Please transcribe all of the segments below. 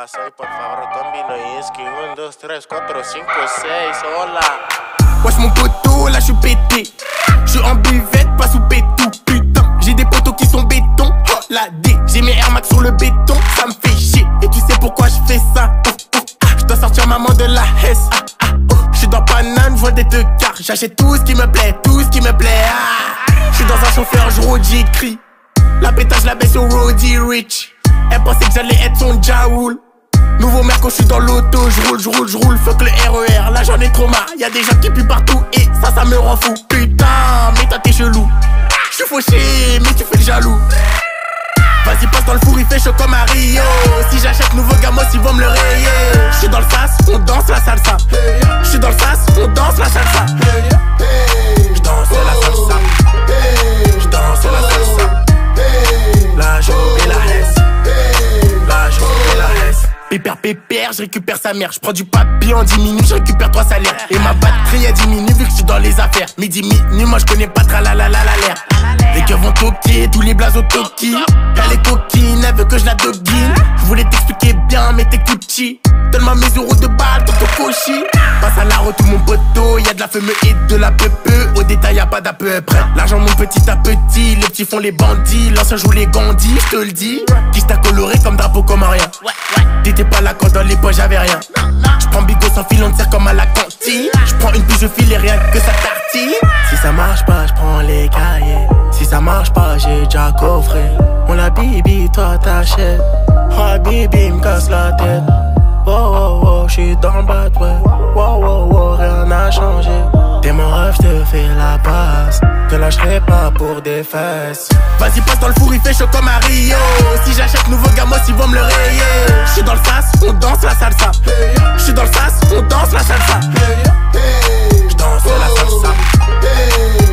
soy, por favor, combino Inski. 1, 2, 3, 4, 5, 6, hola. Wesh mon poteau, là j'suis pété. J'suis en buvette, pas sous pétou. Putain, j'ai des poteaux qui sont béton. Oh la D, j'ai mes Air Max sur le béton. Ça me fait chier, et tu sais pourquoi j'fais ça. J'dois sortir maman de la Hesse. J'suis dans Paname, j'vois des deux quarts. J'achète tout ce qui me plaît, tout ce qui me plaît. J'suis dans un chauffeur, j'roule, j'écris. La pétage, la baisse au Roddy Rich. Elle pensait que j'allais être son Jaoul. Nouveau merco, j'suis dans l'auto, j'roule, fuck le RER, là j'en ai trop marre. Y'a des gens qui puent partout et ça me rend fou. Putain, mais toi t'es chelou. J'suis fauché, mais tu fais le jaloux. Vas-y passe dans le four, il fait chaud comme à Rio. Si j'achète nouveau gamos, ils vont me le rayer. J'suis dans le sas, on danse la salsa. J'suis dans le sas, on danse la salsa. J'danse la salsa. J'danse la salsa. Là je mets la Hesse. Là je mets la Hesse. Pépère, je récupère sa mère. Je prends du papier en 10 minutes, je récupère 3 salaires. Et ma batterie a diminué vu que je suis dans les affaires. Midi, minuit, moi je connais pas l'air. Les keufs vont toquer, tous les blazes au toki. Elle est coquine, elle veut que je la doguine. Je voulais t'expliquer bien, mais t'es Gucci. Donne-moi mes euros de balle, tonton Koshi. Passe à la route tout mon poteau, y'a de la fumée et de la peu. Au détail y'a pas d'à peu près. L'argent monte petit à petit, les petits font les bandits. L'ancien joue les gandis, je te le dis. Qui t'a coloré comme drapeau comme un rien. T'étais pas là quand dans les poches j'avais rien. J'prends bigot sans fil, on tire comme à la cantine. J'prends une puis je file et rien que ça tartine. Si ça marche pas, j'prends les cahiers. Si ça marche pas, j'ai déjà coffré. On la bibi, toi t'achètes. Oh bibi, m'casse la tête. Oh, j'suis dans le bat, ouais. Oh, rien n'a changé. T'es mon rêve, j'te fais la passe. Te lâcherai pas pour des fesses. Vas-y, passe dans le four, il fait chaud comme à Rio. Si j'achète nouveau gamos, ils vont me le rayer. J'suis dans le sas, on danse la salsa. J'suis dans le sas, on danse la salsa. J'danse la salsa.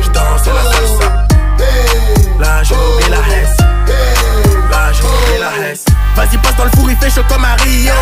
J'danse la salsa. Là, je mets la Hesse. Là, je mets la Hesse. Vas-y, passe dans le four, il fait chaud comme à Rio.